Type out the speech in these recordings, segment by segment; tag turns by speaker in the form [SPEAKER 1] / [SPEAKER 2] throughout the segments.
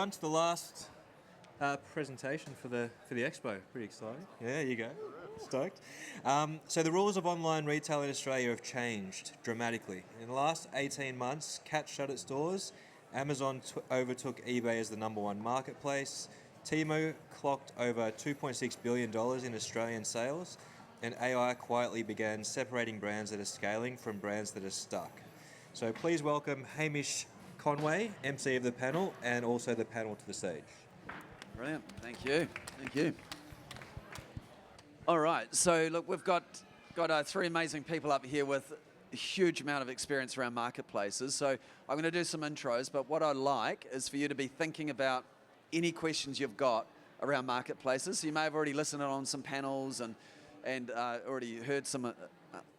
[SPEAKER 1] everyone, to the last presentation for the expo. Pretty exciting. Yeah, there you go. Stoked. So the rules of online retail in Australia have changed dramatically. In the last 18 months, Catch shut its doors. Amazon overtook eBay as the #1 marketplace. Temu clocked over $2.6 billion in Australian sales, and AI quietly began separating brands that are scaling from brands that are stuck. So please welcome Hamish, Conway, MC of the panel, and also the panel to the stage.
[SPEAKER 2] Brilliant. Thank you. Thank you. All right. So look, we've got three amazing people up here with a huge amount of experience around marketplaces. So I'm going to do some intros, but what I'd like is for you to be thinking about any questions you've got around marketplaces. So you may have already listened on some panels and already heard some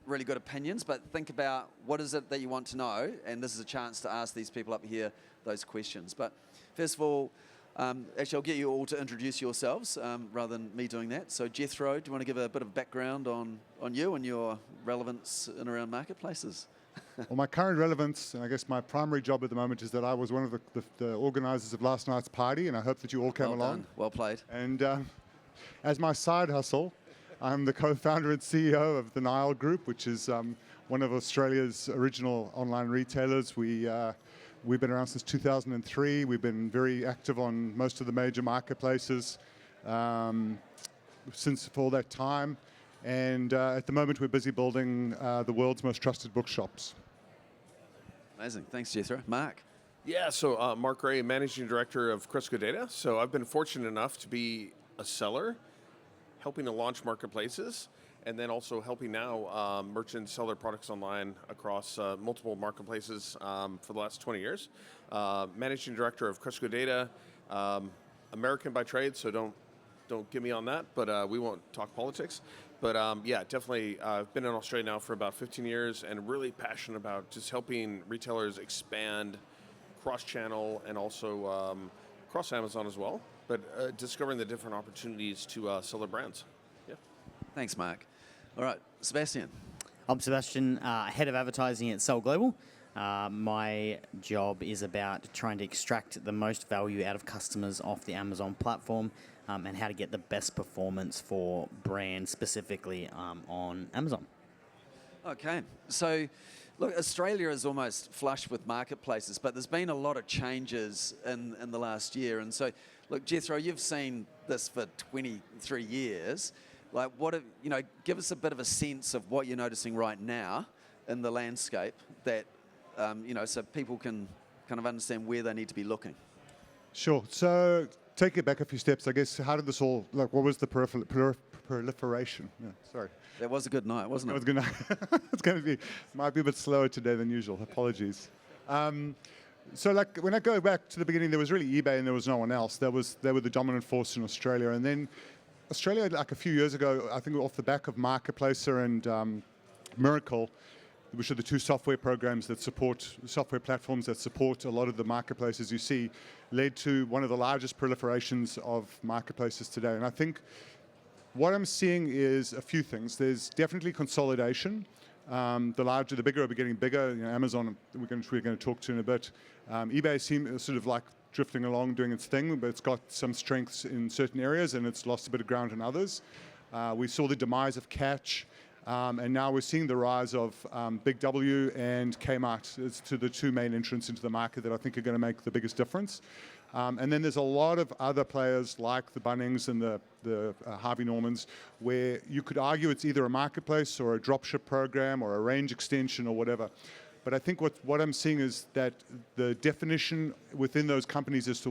[SPEAKER 2] really good opinions, but think about what is it that you want to know, and this is a chance to ask these people up here those questions. But first of all, actually, I'll get you all to introduce yourselves rather than me doing that. So Jethro, do you want to give a bit of background on you and your relevance in around marketplaces?
[SPEAKER 3] Well, my current relevance, and I guess my primary job at the moment, is that I was one of the organisers of last night's party, and I hope that you all came along.
[SPEAKER 2] Done. Well played.
[SPEAKER 3] And as my side hustle, I'm the co-founder and CEO of the Nile Group, which is one of Australia's original online retailers. We've been around since 2003. We've been very active on most of the major marketplaces since for all that time. And at the moment, we're busy building the world's most trusted bookshops.
[SPEAKER 2] Amazing. Thanks, Jethro. Mark?
[SPEAKER 4] Yeah, so Mark Gray, Managing Director of Cresco Data. So I've been fortunate enough to be a seller, helping to launch marketplaces, and then also helping now merchants sell their products online across multiple marketplaces for the last 20 years. Managing Director of Cresco Data, American by trade, so don't get me on that, but we won't talk politics. But yeah, definitely, I've been in Australia now for about 15 years and really passionate about just helping retailers expand cross-channel and also cross Amazon as well, but discovering the different opportunities to sell their brands. Yeah.
[SPEAKER 2] Thanks, Mark. All right, Sebastian.
[SPEAKER 5] I'm Sebastian, Head of Advertising at Sell Global. My job is about trying to extract the most value out of customers off the Amazon platform and how to get the best performance for brands specifically on Amazon.
[SPEAKER 2] Okay, so look, Australia is almost flush with marketplaces, but there's been a lot of changes in the last year. And so, look, Jethro, you've seen this for 23 years. Like, give us a bit of a sense of what you're noticing right now in the landscape that, so people can kind of understand where they need to be looking.
[SPEAKER 3] Sure. So take it back a few steps. I guess, how did this all, like, what was the proliferation? Yeah, sorry.
[SPEAKER 2] That was a good night, wasn't it?
[SPEAKER 3] It was a good night. It's going to be, might be a bit slower today than usual. Apologies. So like when I go back to the beginning, there was really eBay and there was no one else. They were the dominant force in Australia. And then Australia, like a few years ago, I think off the back of Marketplacer and Miracle, which are the two software programs that support, software platforms that support a lot of the marketplaces you see, led to one of the largest proliferations of marketplaces today. And I think what I'm seeing is a few things. There's definitely consolidation. The bigger are getting bigger. Amazon, we're going to talk to in a bit. eBay seems sort of like drifting along, doing its thing, but it's got some strengths in certain areas and it's lost a bit of ground in others. We saw the demise of Catch, and now we're seeing the rise of Big W and Kmart as to the two main entrants into the market that I think are going to make the biggest difference. And then there's a lot of other players like the Bunnings and the Harvey Normans, where you could argue it's either a marketplace or a dropship program or a range extension or whatever. But I think what I'm seeing is that the definition within those companies as to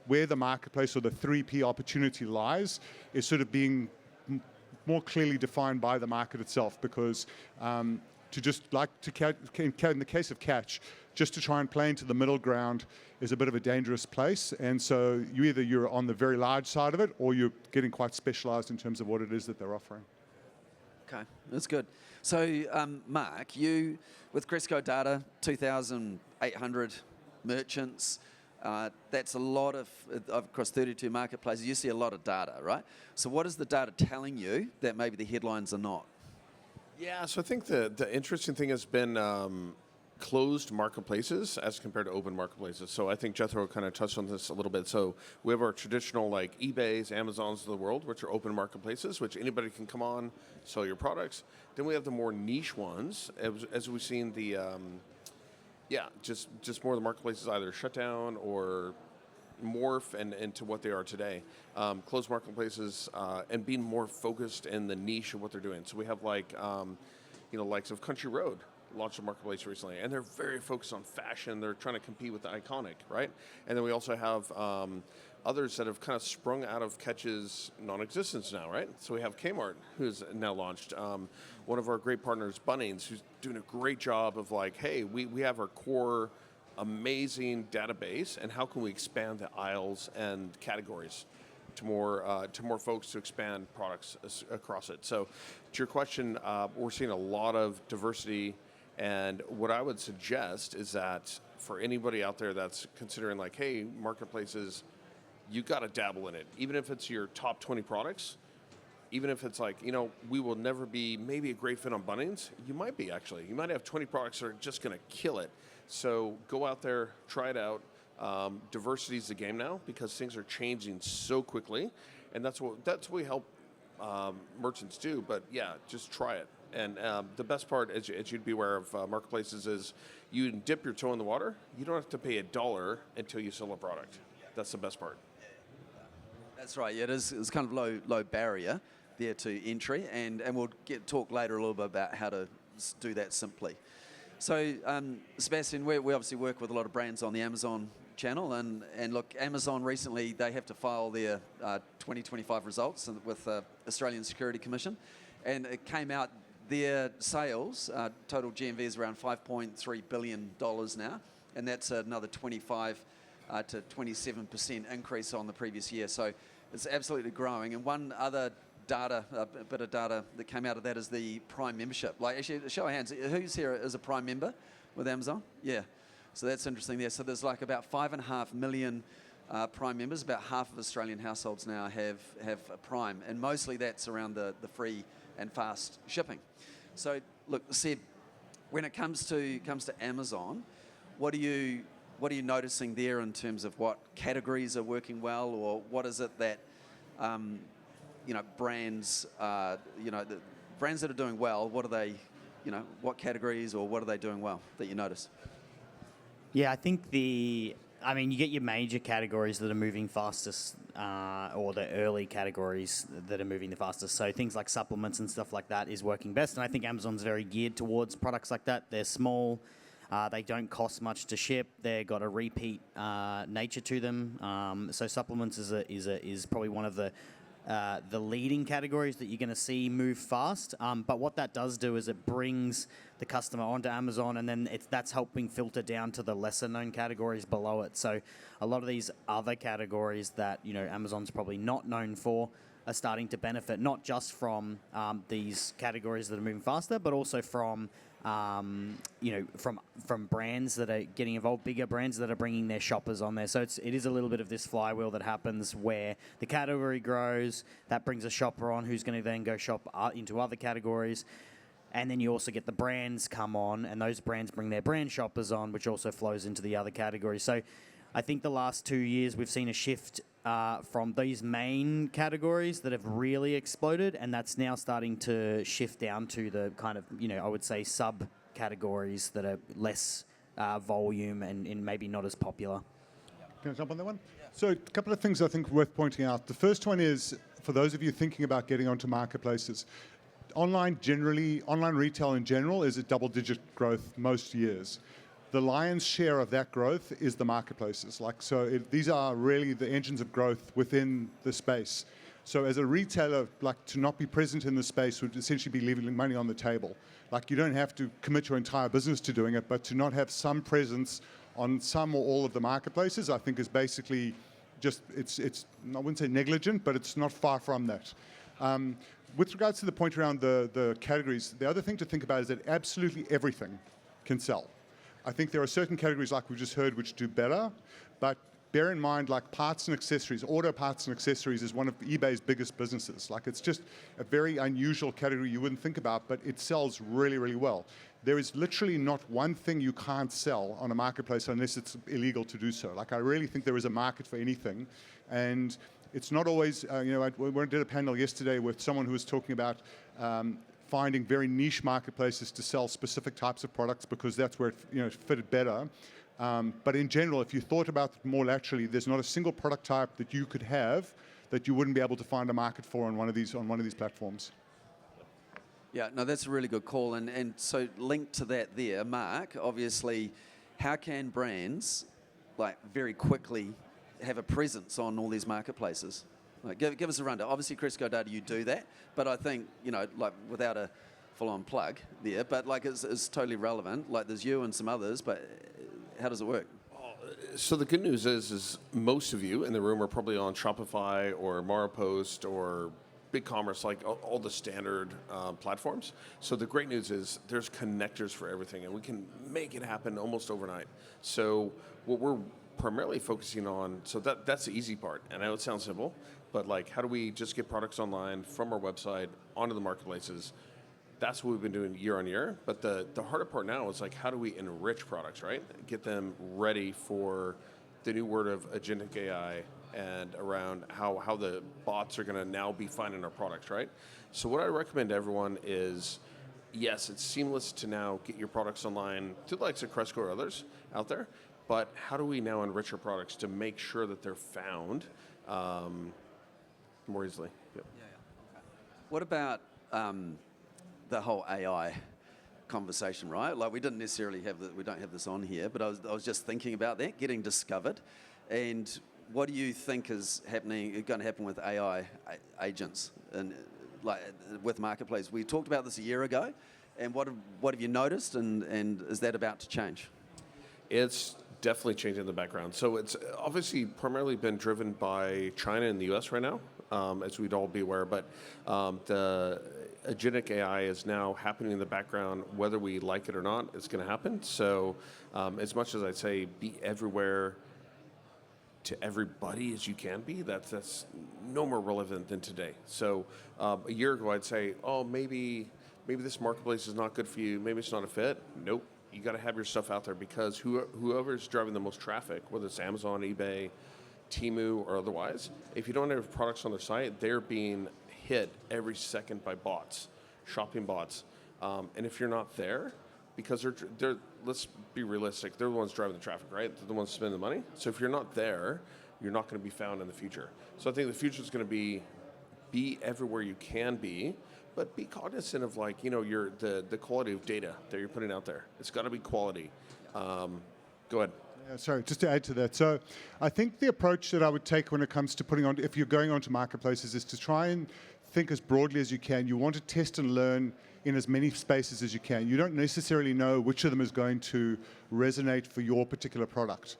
[SPEAKER 3] where the marketplace or the 3P opportunity lies is sort of being more clearly defined by the market itself, because in the case of Catch, just to try and play into the middle ground is a bit of a dangerous place. And so you're on the very large side of it, or you're getting quite specialized in terms of what it is that they're offering.
[SPEAKER 2] Okay, that's good. So, Mark, you, with Cresco Data, 2,800 merchants, that's a lot of across 32 marketplaces. You see a lot of data, right? So what is the data telling you that maybe the headlines are not?
[SPEAKER 4] Yeah, so I think the interesting thing has been closed marketplaces as compared to open marketplaces. So I think Jethro kind of touched on this a little bit. So we have our traditional like eBays, Amazons of the world, which are open marketplaces, which anybody can come on, sell your products. Then we have the more niche ones, as we've seen the, just more of the marketplaces either shut down or morph into what they are today. Closed marketplaces and being more focused in the niche of what they're doing. So we have like, likes of Country Road launched a marketplace recently, and they're very focused on fashion. They're trying to compete with the iconic, right? And then we also have others that have kind of sprung out of Catch's non-existence now, right? So we have Kmart, who's now launched. One of our great partners, Bunnings, who's doing a great job of like, hey, we have our core amazing database, and how can we expand the aisles and categories to more folks to expand products across it. So to your question, we're seeing a lot of diversity. And what I would suggest is that for anybody out there that's considering like, hey, marketplaces, you got to dabble in it. Even if it's your top 20 products, even if it's like, we will never be maybe a great fit on Bunnings, you might be actually. You might have 20 products that are just going to kill it. So go out there, try it out. Diversity is the game now because things are changing so quickly. And that's what we help merchants do. But yeah, just try it. And the best part, as you'd be aware of marketplaces, is you dip your toe in the water. You don't have to pay $1 until you sell a product. That's the best part.
[SPEAKER 2] That's right. Yeah, it's kind of low barrier there to entry, and we'll talk later a little bit about how to do that simply. So, Sebastian, we obviously work with a lot of brands on the Amazon channel, and look, Amazon recently, they have to file their 2025 results with the Australian Security Commission, and it came out their sales, total GMV is around $5.3 billion now, and that's another 25 to 27% increase on the previous year. So it's absolutely growing. And one other a bit of data that came out of that is the Prime membership. Like, actually, show of hands, who's here is a Prime member with Amazon? Yeah. So that's interesting there. So there's like about 5.5 million Prime members. About half of Australian households now have a Prime, and mostly that's around the free and fast shipping. So look, Seb, when it comes to Amazon, what are you noticing there in terms of what categories are working well, or what is it that brands the brands that are doing well? What are they? What categories or what are they doing well that you notice?
[SPEAKER 5] Yeah, I think you get your major categories that are moving fastest, or the early categories that are moving the fastest. So things like supplements and stuff like that is working best. And I think Amazon's very geared towards products like that. They're small. They don't cost much to ship. They've got a repeat nature to them. So supplements is probably one of the leading categories that you're going to see move fast. But what that does do is it brings the customer onto Amazon, and then that's helping filter down to the lesser known categories below it. So a lot of these other categories that Amazon's probably not known for are starting to benefit not just from these categories that are moving faster, but also from from brands that are getting involved, bigger brands that are bringing their shoppers on there. So it is a little bit of this flywheel that happens where the category grows, that brings a shopper on who's going to then go shop into other categories. And then you also get the brands come on, and those brands bring their brand shoppers on, which also flows into the other categories. So I think the last 2 years we've seen a shift from these main categories that have really exploded, and that's now starting to shift down to the kind of, I would say subcategories that are less volume and maybe not as popular.
[SPEAKER 3] Can I jump on that one? Yeah. So a couple of things I think worth pointing out. The first one is, for those of you thinking about getting onto marketplaces, online retail in general is at double-digit growth most years. The lion's share of that growth is the marketplaces. These are really the engines of growth within the space. So as a retailer, to not be present in the space would essentially be leaving money on the table. You don't have to commit your entire business to doing it, but to not have some presence on some or all of the marketplaces, I think is basically just, it's I wouldn't say negligent, but it's not far from that. With regards to the point around the categories, the other thing to think about is that absolutely everything can sell. I think there are certain categories, like we just heard, which do better, but bear in mind, like parts and accessories, auto parts and accessories is one of eBay's biggest businesses. Like it's just a very unusual category you wouldn't think about, but it sells really, really well. There is literally not one thing you can't sell on a marketplace unless it's illegal to do so. Like I really think there is a market for anything, and it's not always, we did a panel yesterday with someone who was talking about finding very niche marketplaces to sell specific types of products because that's where it fitted better. But in general, if you thought about it more laterally, there's not a single product type that you could have that you wouldn't be able to find a market for on one of these platforms.
[SPEAKER 2] Yeah, no, that's a really good call. And so linked to that there, Mark, obviously, how can brands like very quickly have a presence on all these marketplaces? Like, give us a rundown. Obviously, Cresco Data, you do that, but I think, like without a full-on plug there, but like it's totally relevant. Like there's you and some others, but how does it work?
[SPEAKER 4] So the good news is most of you in the room are probably on Shopify or MaraPost or BigCommerce, like all the standard platforms. So the great news is there's connectors for everything, and we can make it happen almost overnight. So what we're primarily focusing on, so that's the easy part. And I know it sounds simple, but like how do we just get products online from our website onto the marketplaces? That's what we've been doing year on year. But the harder part now is like how do we enrich products, right? Get them ready for the new word of agentic AI and around how the bots are going to now be finding our products, right? So what I recommend to everyone is, yes, it's seamless to now get your products online to the likes of Cresco or others out there, but how do we now enrich our products to make sure that they're found more easily? Yep.
[SPEAKER 2] Yeah. Okay. What about the whole AI conversation, right? Like we didn't necessarily we don't have this on here, but I was just thinking about that, getting discovered. And what do you think is going to happen with AI agents and like with marketplace? We talked about this a year ago, and what have you noticed, and is that about to change?
[SPEAKER 4] It's definitely changing in the background. So it's obviously primarily been driven by China and the US right now, as we'd all be aware, but the agentic AI is now happening in the background, whether we like it or not, it's going to happen. So as much as I'd say be everywhere to everybody as you can be, that's no more relevant than today. So a year ago I'd say, oh, maybe this marketplace is not good for you, maybe it's not a fit. Nope, you got to have your stuff out there because whoever's driving the most traffic, whether it's Amazon, eBay, Temu, or otherwise, if you don't have products on their site, they're being hit every second by bots, shopping bots. And if you're not there, because they're let's be realistic, they're the ones driving the traffic, right? They're the ones spending the money. So if you're not there, you're not going to be found in the future. So I think the future is going to be everywhere you can be, but be cognizant of like, the quality of data that you're putting out there. It's got to be quality. Go ahead.
[SPEAKER 3] Yeah, sorry, just to add to that. So I think the approach that I would take when it comes to if you're going onto marketplaces is to try and think as broadly as you can. You want to test and learn in as many spaces as you can. You don't necessarily know which of them is going to resonate for your particular product.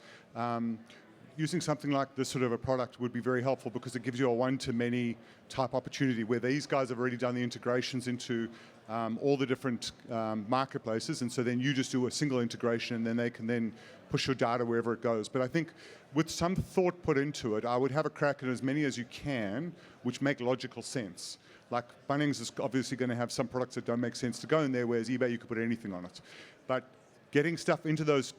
[SPEAKER 3] Using something like this sort of a product would be very helpful because it gives you a one-to-many type opportunity where these guys have already done the integrations into all the different marketplaces, and so then you just do a single integration and then they can then push your data wherever it goes. But I think with some thought put into it, I would have a crack at as many as you can which make logical sense. Like Bunnings is obviously going to have some products that don't make sense to go in there, whereas eBay, you could put anything on it. But getting stuff into those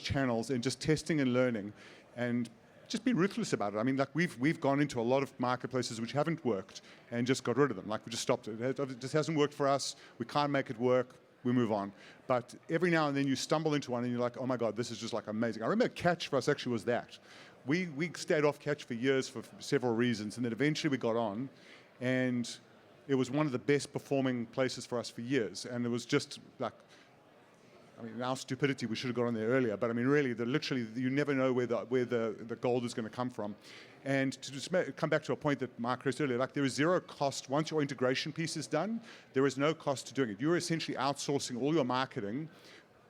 [SPEAKER 3] channels and just testing and learning and just be ruthless about it. I mean, like we've gone into a lot of marketplaces which haven't worked and just got rid of them. Like we just stopped it. It just hasn't worked for us. We can't make it work. We move on. But every now and then you stumble into one and you're like, oh my God, this is just like amazing. I remember Catch for us actually was that. We stayed off Catch for years for several reasons, and then eventually we got on, and it was one of the best performing places for us for years. And it was just like, I mean, our stupidity, we should have got on there earlier. But I mean, really, literally, you never know where the gold is going to come from. And to just come back to a point that Mark raised earlier, like there is zero cost. Once your integration piece is done, there is no cost to doing it. You're essentially outsourcing all your marketing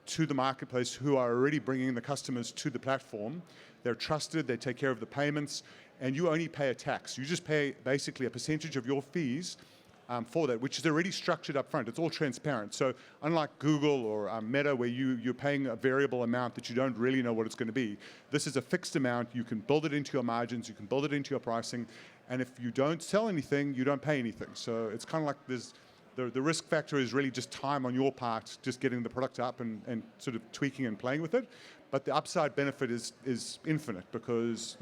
[SPEAKER 3] to the marketplace who are already bringing the customers to the platform. They're trusted, they take care of the payments, and you only pay a tax. You just pay basically a percentage of your fees for that, which is already structured up front. It's all transparent. So unlike Google or Meta, where you're paying a variable amount that you don't really know what it's going to be, this is a fixed amount. You can build it into your margins. You can build it into your pricing. And if you don't sell anything, you don't pay anything. So it's kind of like the risk factor is really just time on your part, just getting the product up and sort of tweaking and playing with it. But the upside benefit is infinite because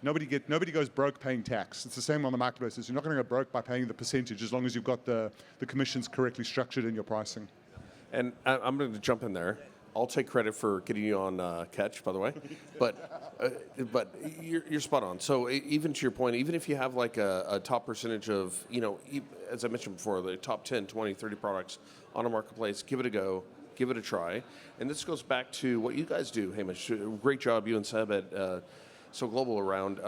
[SPEAKER 3] nobody goes broke paying tax. It's the same on the marketplaces. You're not going to go broke by paying the percentage as long as you've got the commissions correctly structured in your pricing.
[SPEAKER 4] And I'm going to jump in there. I'll take credit for getting you on catch, by the way, but you're spot on. So even to your point, even if you have like a top percentage of, as I mentioned before, the top 10, 20, 30 products on a marketplace, give it a go, give it a try. And this goes back to what you guys do, Hamish. Great job, you and Seb at So Global around,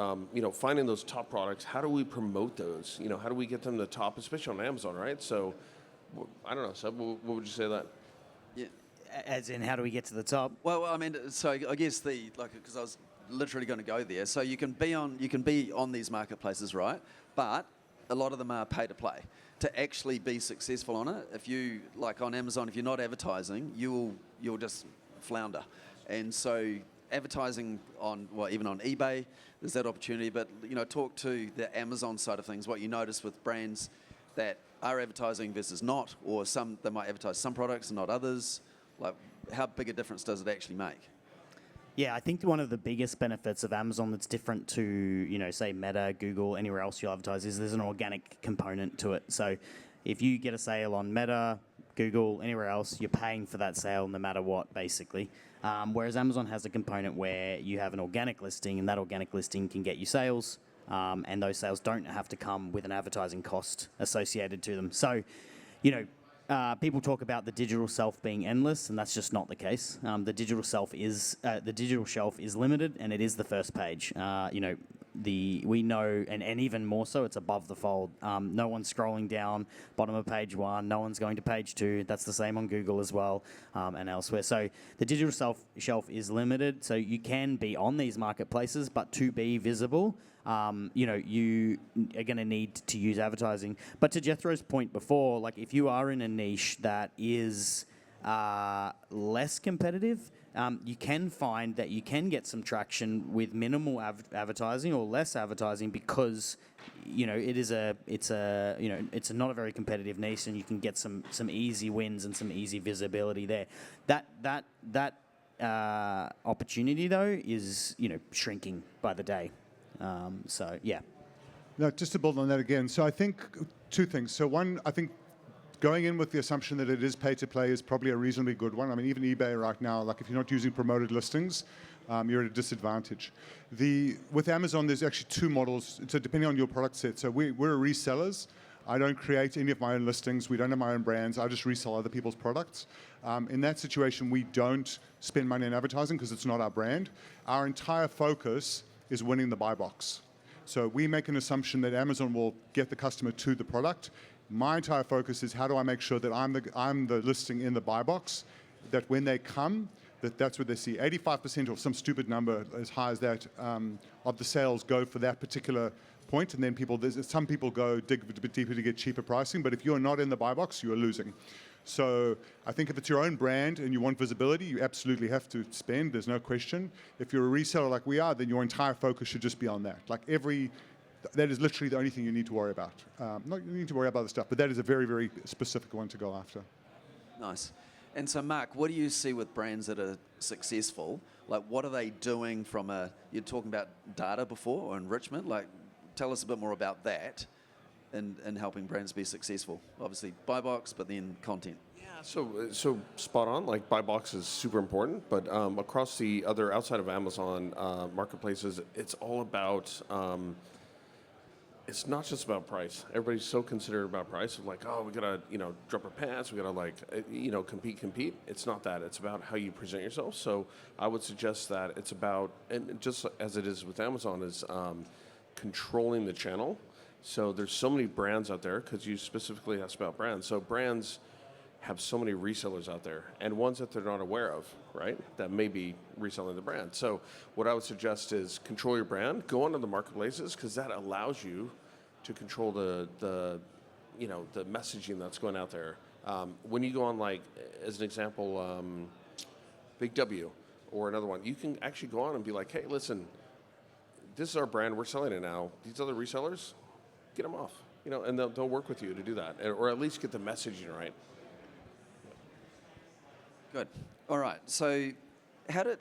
[SPEAKER 4] finding those top products. How do we promote those? How do we get them to the top, especially on Amazon, right? So I don't know, Seb, what would you say to that?
[SPEAKER 2] Yeah.
[SPEAKER 5] As in, how do we get to the top?
[SPEAKER 2] Well, I mean, so I guess because I was literally going to go there. So you can be on these marketplaces, right? But a lot of them are pay to play. To actually be successful on it, if you like on Amazon, if you're not advertising, you'll just flounder. And so advertising even on eBay, there's that opportunity. But talk to the Amazon side of things. What you notice with brands that are advertising versus not, or they might advertise some products and not others. Like, how big a difference does it actually make?
[SPEAKER 5] Yeah, I think one of the biggest benefits of Amazon that's different to, say Meta, Google, anywhere else you advertise is there's an organic component to it. So if you get a sale on Meta, Google, anywhere else, you're paying for that sale no matter what, basically. Whereas Amazon has a component where you have an organic listing, and that organic listing can get you sales, and those sales don't have to come with an advertising cost associated to them. So, people talk about the digital shelf being endless, and that's just not the case. The digital shelf is limited, and it is the first page. We know, and even more so, it's above the fold. No one's scrolling down bottom of page 1. No one's going to page 2. That's the same on Google as well, and elsewhere. So the digital shelf is limited. So you can be on these marketplaces, but to be visible, you are going to need to use advertising. But to Jethro's point before, like if you are in a niche that is less competitive, you can find that you can get some traction with minimal advertising or less advertising because it's not a very competitive niche, and you can get some easy wins and some easy visibility there. That opportunity though is shrinking by the day. So yeah.
[SPEAKER 3] No, just to build on that again. So I think two things. So one, I think going in with the assumption that it is pay to play is probably a reasonably good one. I mean, even eBay right now, like if you're not using promoted listings, you're at a disadvantage. With Amazon, there's actually two models. So depending on your product set. So we're resellers. I don't create any of my own listings. We don't have my own brands. I just resell other people's products. In that situation, we don't spend money on advertising because it's not our brand. Our entire focus is winning the buy box. So we make an assumption that Amazon will get the customer to the product. My entire focus is how do I make sure that I'm the listing in the buy box, that when they come, that's what they see. 85% or some stupid number as high as that of the sales go for that particular point, and then some people go dig a bit deeper to get cheaper pricing, but if you're not in the buy box, you are losing. So I think if it's your own brand and you want visibility, you absolutely have to spend, there's no question. If you're a reseller like we are, then your entire focus should just be on that. That is literally the only thing you need to worry about. Not you need to worry about other stuff, but that is a very, very specific one to go after.
[SPEAKER 2] Nice. And so, Mark, what do you see with brands that are successful? Like, what are they doing you're talking about data before or enrichment? Like, tell us a bit more about that and helping brands be successful. Obviously, buy box, but then content.
[SPEAKER 4] Yeah, so spot on. Like buy box is super important, but across the other outside of Amazon marketplaces, it's all about. It's not just about price. Everybody's so considerate about price. Of like, oh, we gotta drop our pants. We gotta compete. It's not that. It's about how you present yourself. So I would suggest that it's about, and just as it is with Amazon, is controlling the channel. So there's so many brands out there, because you specifically asked about brands. So brands have so many resellers out there, and ones that they're not aware of, right? That may be reselling the brand. So what I would suggest is control your brand, go onto the marketplaces, because that allows you to control the the messaging that's going out there. When you go on, like, as an example, Big W or another one, you can actually go on and be like, hey, listen, this is our brand, we're selling it now. These other resellers, get them off, and they'll work with you to do that, or at least get the messaging right.
[SPEAKER 2] Good. All right. So how did,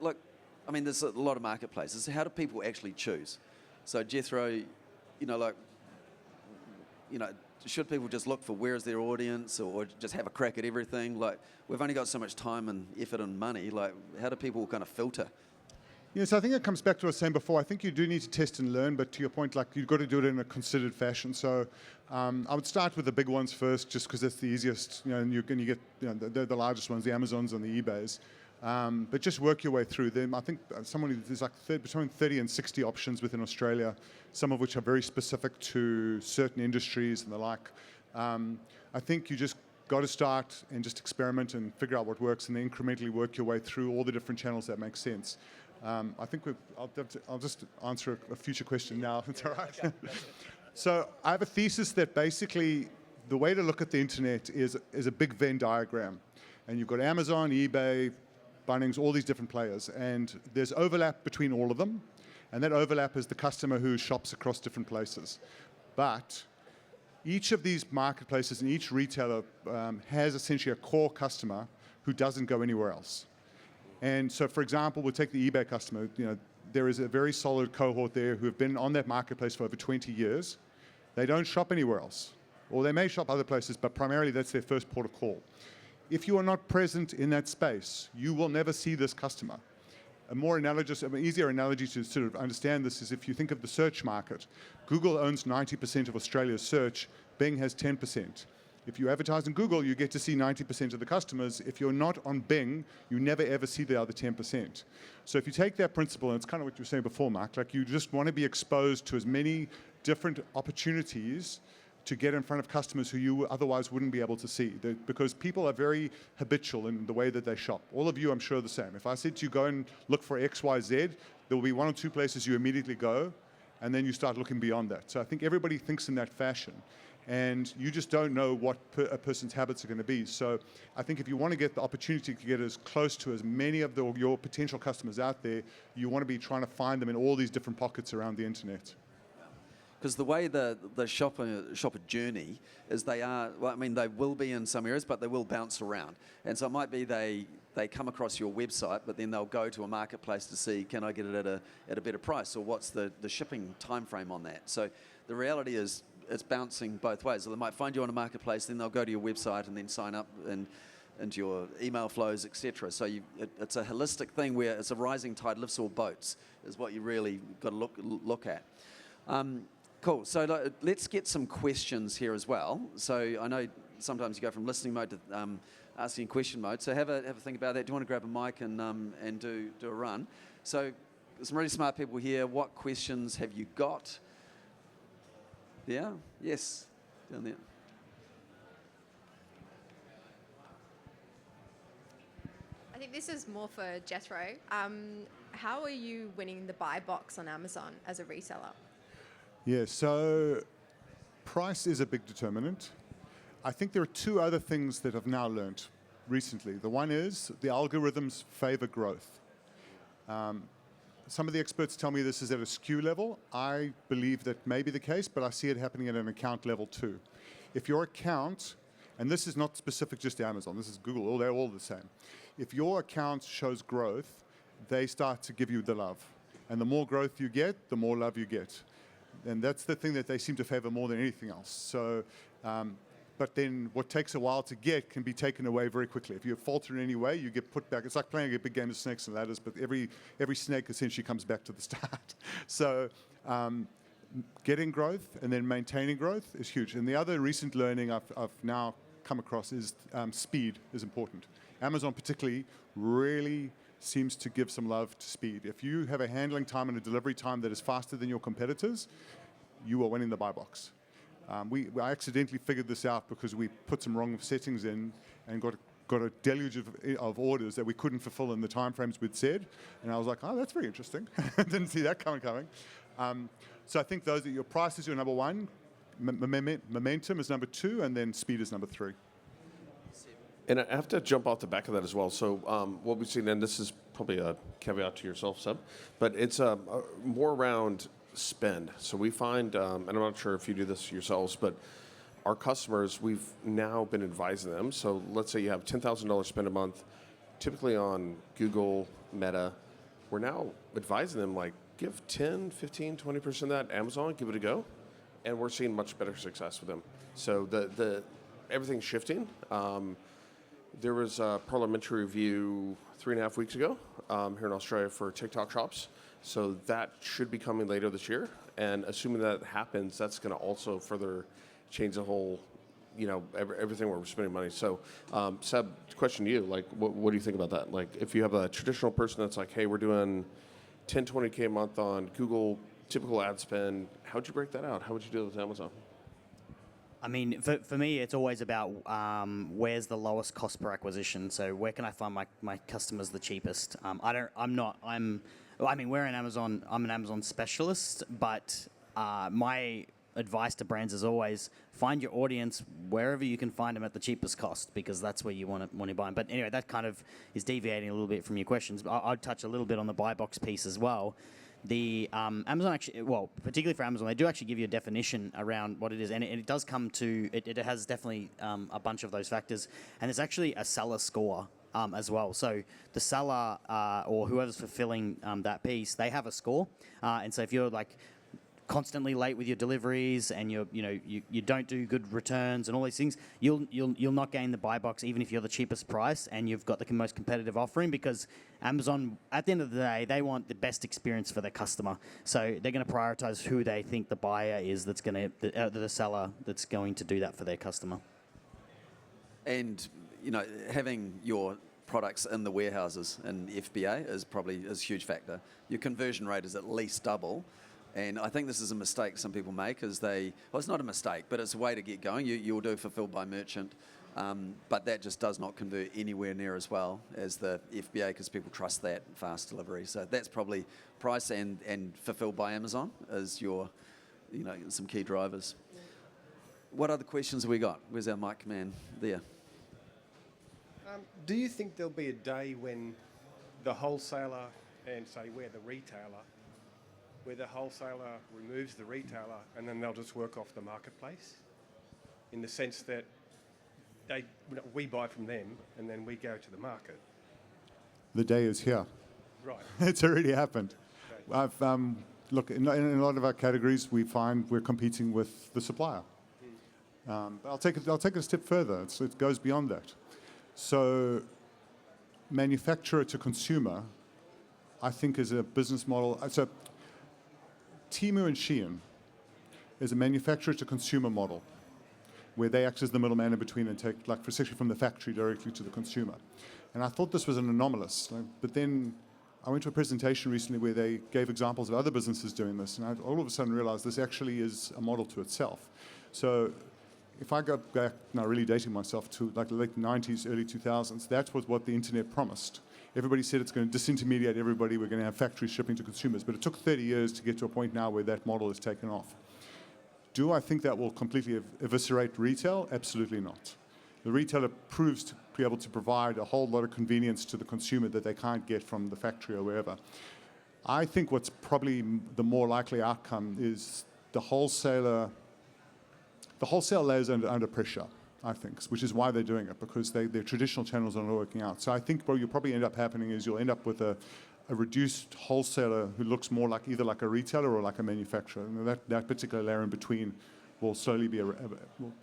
[SPEAKER 2] there's a lot of marketplaces. How do people actually choose? So Jethro, should people just look for where is their audience or just have a crack at everything? Like, we've only got so much time and effort and money. Like, how do people kind of filter?
[SPEAKER 3] Yeah, so I think it comes back to what I was saying before. I think you do need to test and learn, but to your point, like, you've got to do it in a considered fashion. So I would start with the big ones first, just because that's the easiest, and you get the largest ones, the Amazons and the eBays. But just work your way through them. I think there's like between 30 and 60 options within Australia, some of which are very specific to certain industries and the like. I think you just got to start and just experiment and figure out what works, and then incrementally work your way through all the different channels that make sense. I think I'll just answer a future question now, if it's all right. So I have a thesis that basically the way to look at the internet is a big Venn diagram. And you've got Amazon, eBay, Bunnings, all these different players. And there's overlap between all of them. And that overlap is the customer who shops across different places. But each of these marketplaces and each retailer has essentially a core customer who doesn't go anywhere else. And so, for example, we'll take the eBay customer. There is a very solid cohort there who have been on that marketplace for over 20 years. They don't shop anywhere else. Or they may shop other places, but primarily that's their first port of call. If you are not present in that space, you will never see this customer. Easier analogy to sort of understand this is if you think of the search market. Google owns 90% of Australia's search. Bing has 10%. If you advertise on Google, you get to see 90% of the customers. If you're not on Bing, you never ever see the other 10%. So if you take that principle, and it's kind of what you were saying before, Mark, like you just want to be exposed to as many different opportunities to get in front of customers who you otherwise wouldn't be able to see. Because people are very habitual in the way that they shop. All of you, I'm sure, are the same. If I said to you, go and look for X, Y, Z, there will be one or two places you immediately go, and then you start looking beyond that. So I think everybody thinks in that fashion. And you just don't know what a person's habits are going to be. So I think if you want to get the opportunity to get as close to as many of your potential customers out there, you want to be trying to find them in all these different pockets around the internet.
[SPEAKER 2] Because the way the shopper journey is they will be in some areas, but they will bounce around. And so it might be they come across your website, but then they'll go to a marketplace to see, can I get it at a better price, or what's the shipping time frame on that? So the reality is, it's bouncing both ways. So they might find you on a marketplace, then they'll go to your website and then sign up into your email flows, etc. So it's a holistic thing where it's a rising tide lifts all boats, is what you really got to look at. Cool. So let's get some questions here as well. So I know sometimes you go from listening mode to asking question mode. So have a think about that. Do you want to grab a mic and do a run? So some really smart people here. What questions have you got? Yeah? Yes. Down there.
[SPEAKER 6] I think this is more for Jethro. How are you winning the buy box on Amazon as a reseller?
[SPEAKER 3] Yeah, so price is a big determinant. I think there are two other things that I've now learned recently. The one is the algorithms favor growth. Some of the experts tell me this is at a SKU level. I believe that may be the case, but I see it happening at an account level too. If your account, and this is not specific just to Amazon, this is Google, they're all the same. If your account shows growth, they start to give you the love. And the more growth you get, the more love you get. And that's the thing that they seem to favor more than anything else. So, but then what takes a while to get can be taken away very quickly. If you falter in any way, you get put back. It's like playing a big game of snakes and ladders, but every snake essentially comes back to the start. So getting growth and then maintaining growth is huge. And the other recent learning I've now come across is speed is important. Amazon particularly really seems to give some love to speed. If you have a handling time and a delivery time that is faster than your competitors, you are winning the buy box. I accidentally figured this out because we put some wrong settings in and got a deluge of orders that we couldn't fulfill in the timeframes we'd said. And I was like, oh, that's very interesting. Didn't see that coming. So I think those are your price is your number one. momentum is number 2, and then speed is number 3.
[SPEAKER 4] And I have to jump off the back of that as well. So what we've seen, and this is probably a caveat to yourself, Seb, but it's more around spend. So we find, and I'm not sure if you do this yourselves, but our customers, we've now been advising them. So let's say you have $10,000 spend a month, typically on Google, Meta. We're now advising them, like, give 10, 15, 20% of that Amazon, give it a go. And we're seeing much better success with them. So the everything's shifting. There was a parliamentary review 3.5 weeks ago here in Australia for TikTok shops. So that should be coming later this year. And assuming that happens, that's going to also further change the whole, everything where we're spending money. So, Seb, question to you, like, what do you think about that? Like, if you have a traditional person that's like, hey, we're doing 10, 20K a month on Google, typical ad spend, how'd you break that out? How would you do it with Amazon?
[SPEAKER 5] I mean, for me, it's always about where's the lowest cost per acquisition. So where can I find my customers the cheapest? We're an Amazon. I'm an Amazon specialist, but my advice to brands is always find your audience wherever you can find them at the cheapest cost, because that's where you want to buy them. But anyway, that kind of is deviating a little bit from your questions. But I'd touch a little bit on the buy box piece as well. The Amazon actually, well, particularly for Amazon, they do actually give you a definition around what it is, and it does come to it has definitely a bunch of those factors, and there's actually a seller score as well. So the seller or whoever's fulfilling that piece, they have a score, and so if you're like constantly late with your deliveries and you don't do good returns and all these things, you'll not gain the buy box even if you're the cheapest price and you've got the most competitive offering, because Amazon, at the end of the day, they want the best experience for their customer. So they're going to prioritize who they think the buyer is that's going to the seller that's going to do that for their customer.
[SPEAKER 2] And having your products in the warehouses in FBA is probably a huge factor. Your conversion rate is at least double. And I think this is a mistake some people make, is it's not a mistake, but it's a way to get going. You'll do fulfilled by merchant, but that just does not convert anywhere near as well as the FBA, because people trust that fast delivery. So that's probably price and fulfilled by Amazon is your, some key drivers. What other questions have we got? Where's our mic man? There.
[SPEAKER 7] Do you think there'll be a day when the wholesaler and, say, we're the retailer, where the wholesaler removes the retailer and then they'll just work off the marketplace, in the sense that we buy from them and then we go to the market?
[SPEAKER 3] The day is here.
[SPEAKER 7] Right.
[SPEAKER 3] It's already happened.
[SPEAKER 7] Okay.
[SPEAKER 3] Look, in a lot of our categories, we find we're competing with the supplier. But I'll take it a step further. It goes beyond that. So, manufacturer to consumer, I think, is a business model. So, Temu and Shein is a manufacturer to consumer model, where they act as the middleman in between and take, especially from the factory directly to the consumer. And I thought this was an anomalous. But then I went to a presentation recently where they gave examples of other businesses doing this, and I all of a sudden realized this actually is a model to itself. So if I go back, now really dating myself, to the late 90s, early 2000s, that was what the internet promised. Everybody said it's going to disintermediate everybody, we're going to have factories shipping to consumers, but it took 30 years to get to a point now where that model is taken off. Do I think that will completely eviscerate retail? Absolutely not. The retailer proves to be able to provide a whole lot of convenience to the consumer that they can't get from the factory or wherever. I think what's probably the more likely outcome is the wholesale layers under pressure, I think, which is why they're doing it, because their traditional channels are not working out. So I think what you'll probably end up happening is you'll end up with a reduced wholesaler who looks more like either like a retailer or like a manufacturer. And that particular layer in between will slowly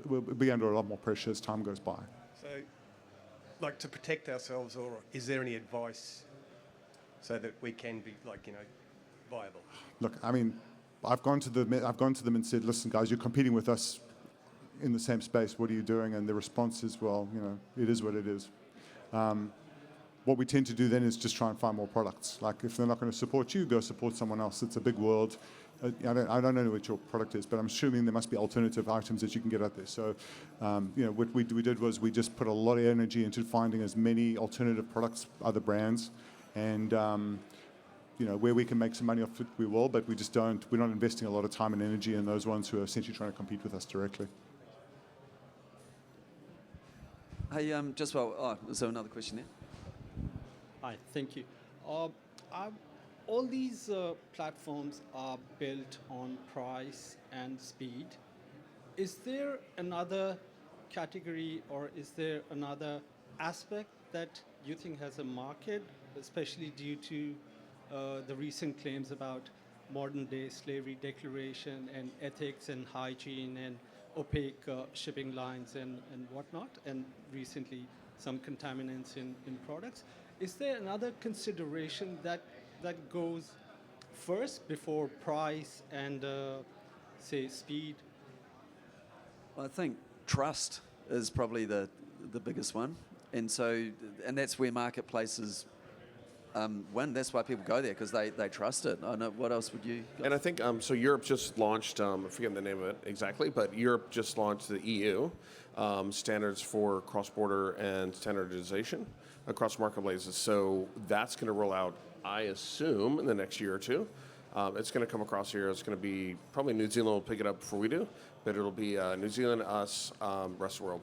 [SPEAKER 3] will be under a lot more pressure as time goes by.
[SPEAKER 7] So, to protect ourselves, or is there any advice so that we can be, viable?
[SPEAKER 3] Look, I mean, I've gone to them and said, listen, guys, you're competing with us in the same space. What are you doing? And the response is, well, it is what it is. What we tend to do then is just try and find more products. Like, if they're not going to support you, go support someone else. It's a big world. I don't know what your product is, but I'm assuming there must be alternative items that you can get out there. So, what we did was we just put a lot of energy into finding as many alternative products, other brands, and where we can make some money off it, we will, but we're not investing a lot of time and energy in those ones who are essentially trying to compete with us directly.
[SPEAKER 2] Hey, just is there another question there?
[SPEAKER 8] Hi, thank you. All these platforms are built on price and speed. Is there another category or is there another aspect that you think has a market, especially due to the recent claims about modern day slavery declaration and ethics and hygiene and opaque shipping lines and whatnot, and recently some contaminants in products? Is there another consideration that goes first before price and say speed?
[SPEAKER 2] Well, I think trust is probably the biggest one, and that's where marketplaces win. That's why people go there, because they trust it. I know. What else would you?
[SPEAKER 4] And I think so. Europe just launched. I forget the name of it exactly, but Europe just launched the EU standards for cross-border and standardization across marketplaces. So that's going to roll out, I assume, in the next year or two. It's going to come across here. It's going to be probably New Zealand will pick it up before we do, but it'll be New Zealand, us, rest of the world.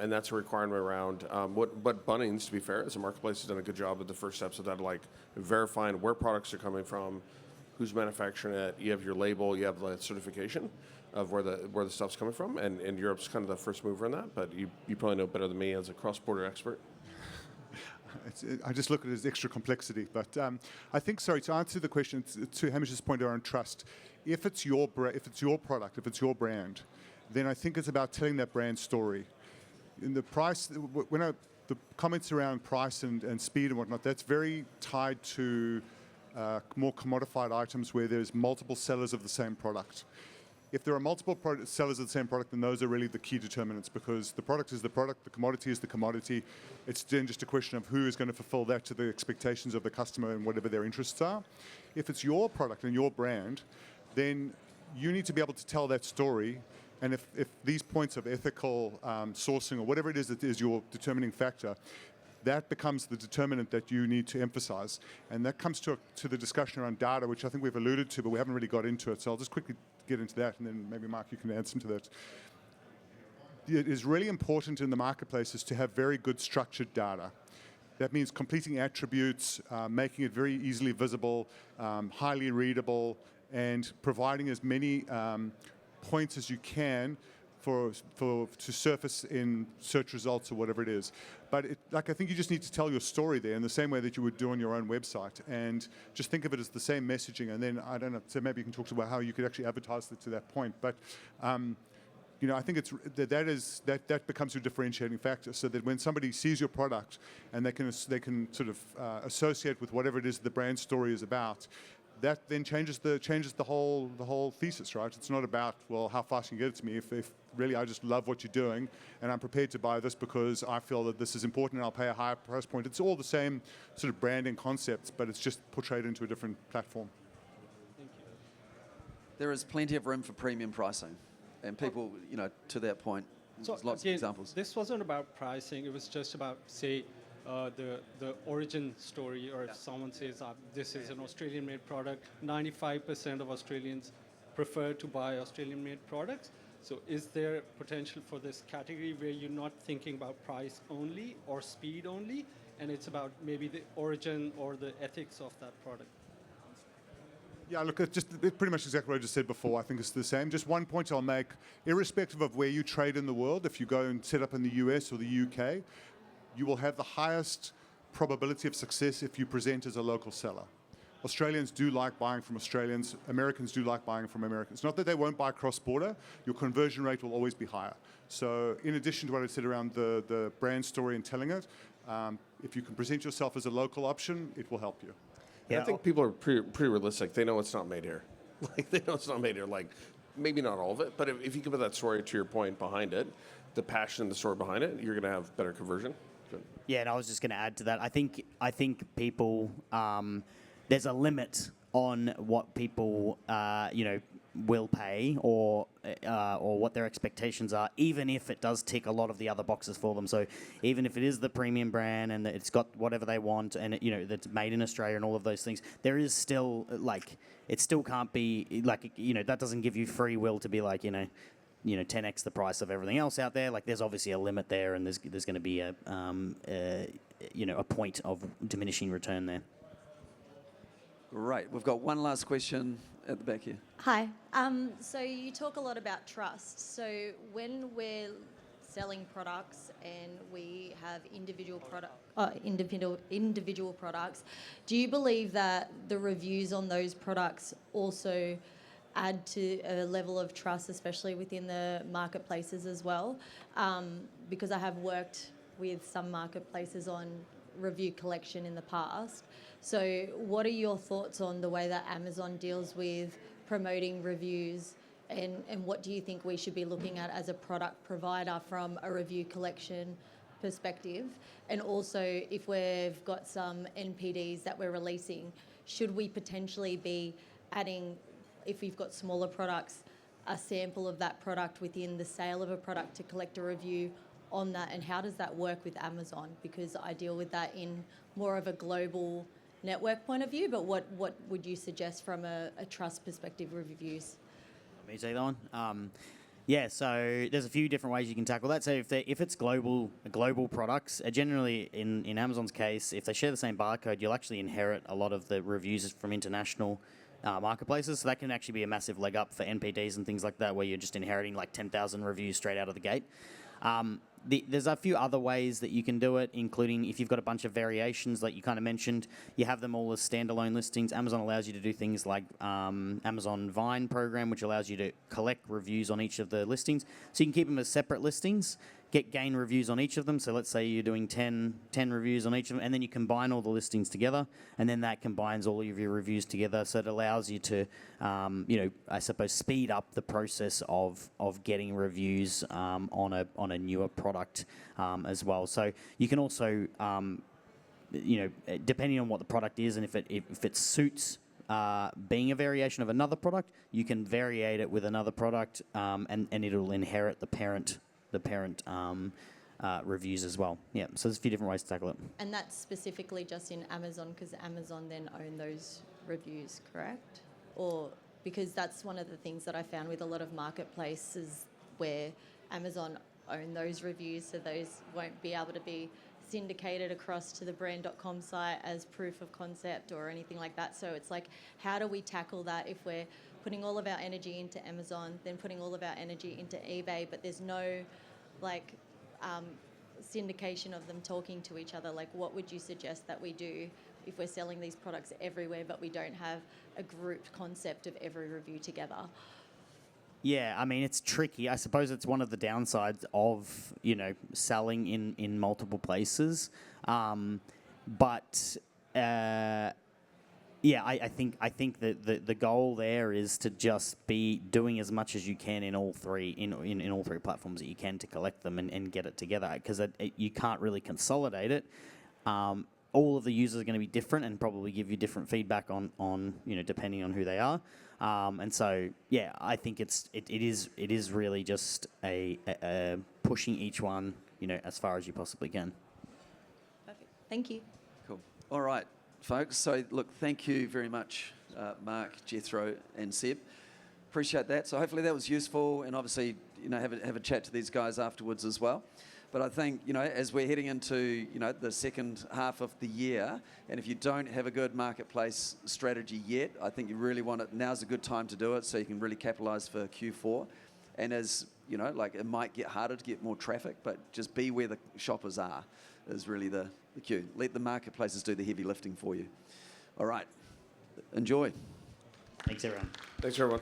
[SPEAKER 4] And that's a requirement around but Bunnings, to be fair, as a marketplace, has done a good job with the first steps of that, like verifying where products are coming from, who's manufacturing it. You have your label, you have the certification of where the stuff's coming from, and Europe's kind of the first mover in that. But you probably know better than me as a cross-border expert.
[SPEAKER 3] I just look at it as extra complexity. But I think, sorry, to answer the question, to Hamish's point around trust, if it's your product, if it's your brand, then I think it's about telling that brand story. In the price, the comments around price and speed and whatnot, that's very tied to more commodified items where there's multiple sellers of the same product. If there are multiple sellers of the same product, then those are really the key determinants, because the product is the product, the commodity is the commodity. It's then just a question of who is going to fulfill that to the expectations of the customer and whatever their interests are. If it's your product and your brand, then you need to be able to tell that story. And if these points of ethical sourcing or whatever it is that is your determining factor, that becomes the determinant that you need to emphasize. And that comes to the discussion around data, which I think we've alluded to, but we haven't really got into it. So I'll just quickly get into that, and then maybe, Mark, you can add some to that. It is really important in the marketplaces to have very good structured data. That means completing attributes, making it very easily visible, highly readable, and providing as many points as you can to surface in search results or whatever it is. But I think you just need to tell your story there in the same way that you would do on your own website, and just think of it as the same messaging. And then, I don't know, so maybe you can talk about how you could actually advertise it to that point. But I think that becomes your differentiating factor, so that when somebody sees your product and they can sort of associate with whatever it is the brand story is about, that then changes the whole thesis, right? It's not about, well, how fast you can get it to me. If really I just love what you're doing and I'm prepared to buy this because I feel that this is important and I'll pay a higher price point. It's all the same sort of branding concepts, but it's just portrayed into a different platform.
[SPEAKER 8] Thank you.
[SPEAKER 2] There is plenty of room for premium pricing, and people, to that point, there's lots of examples.
[SPEAKER 8] This wasn't about pricing. It was just about, say, the origin story, or if someone says this is an Australian-made product, 95% of Australians prefer to buy Australian-made products. So is there potential for this category where you're not thinking about price only or speed only, and it's about maybe the origin or the ethics of that product?
[SPEAKER 3] Yeah, look, it's pretty much exactly what I just said before. I think it's the same. Just one point I'll make, irrespective of where you trade in the world, if you go and set up in the US or the UK, you will have the highest probability of success if you present as a local seller. Australians do like buying from Australians. Americans do like buying from Americans. Not that they won't buy cross-border. Your conversion rate will always be higher. So in addition to what I said around the brand story and telling it, if you can present yourself as a local option, it will help you.
[SPEAKER 4] Yeah, I think people are pretty realistic. They know it's not made here. They know it's not made here. Maybe not all of it, but if you can put that story, to your point, behind it, the passion and the story behind it, you're going to have better conversion. Good.
[SPEAKER 5] Yeah, and I was just going to add to that. I think people, there's a limit on what people, will pay or what their expectations are, even if it does tick a lot of the other boxes for them. So even if it is the premium brand and it's got whatever they want and that's made in Australia and all of those things, there is still it still can't be that doesn't give you free will to be 10x the price of everything else out there. Like there's obviously a limit there, and there's going to be a point of diminishing return there.
[SPEAKER 2] Great. We've got one last question at the back here.
[SPEAKER 9] Hi. So you talk a lot about trust. So when we're selling products and we have individual products, do you believe that the reviews on those products also add to a level of trust, especially within the marketplaces as well? Because I have worked with some marketplaces on review collection in the past. So what are your thoughts on the way that Amazon deals with promoting reviews, and what do you think we should be looking at as a product provider from a review collection perspective? And also, if we've got some NPDs that we're releasing, should we potentially be adding, if we've got smaller products, a sample of that product within the sale of a product to collect a review on that? And how does that work with Amazon? Because I deal with that in more of a global network point of view, but what would you suggest from a trust perspective of reviews?
[SPEAKER 5] Let me take that one. So there's a few different ways you can tackle that. So if it's global products, generally in Amazon's case, if they share the same barcode, you'll actually inherit a lot of the reviews from international marketplaces. So that can actually be a massive leg up for NPDs and things like that, where you're just inheriting 10,000 reviews straight out of the gate. There's a few other ways that you can do it, including if you've got a bunch of variations like you kind of mentioned, you have them all as standalone listings. Amazon allows you to do things like Amazon Vine program, which allows you to collect reviews on each of the listings. So you can keep them as separate listings, gain reviews on each of them. So let's say you're doing 10 reviews on each of them, and then you combine all the listings together, and then that combines all of your reviews together. So it allows you to, I suppose, speed up the process of getting reviews on a newer product as well. So you can also, depending on what the product is, and if it suits being a variation of another product, you can variate it with another product, and it'll inherit the parent reviews as well. Yeah, so there's a few different ways to tackle it.
[SPEAKER 9] And that's specifically just in Amazon, because Amazon then own those reviews, correct? Or because that's one of the things that I found with a lot of marketplaces where Amazon own those reviews, so those won't be able to be syndicated across to the brand.com site as proof of concept or anything like that. So it's how do we tackle that if we're putting all of our energy into Amazon, then putting all of our energy into eBay, but there's no syndication of them talking to each other? What would you suggest that we do if we're selling these products everywhere, but we don't have a grouped concept of every review together?
[SPEAKER 5] Yeah, I mean, it's tricky. I suppose it's one of the downsides of, selling in multiple places. I think that the goal there is to just be doing as much as you can in all three all three platforms that you can to collect them and get it together, because you can't really consolidate it. All of the users are going to be different and probably give you different feedback on depending on who they are. And so I think it is really just a pushing each one as far as you possibly can.
[SPEAKER 9] Perfect. Thank you.
[SPEAKER 2] Cool. All right, folks. So look, thank you very much, Mark, Jethro, and Seb. Appreciate that. So hopefully that was useful, and obviously have a chat to these guys afterwards as well. But I think, as we're heading into, the second half of the year, and if you don't have a good marketplace strategy yet, I think you really want it. Now's a good time to do it, so you can really capitalize for Q4. And as, it might get harder to get more traffic, but just be where the shoppers are is really the cue. Let the marketplaces do the heavy lifting for you. All right. Enjoy.
[SPEAKER 5] Thanks, everyone.
[SPEAKER 4] Thanks, everyone.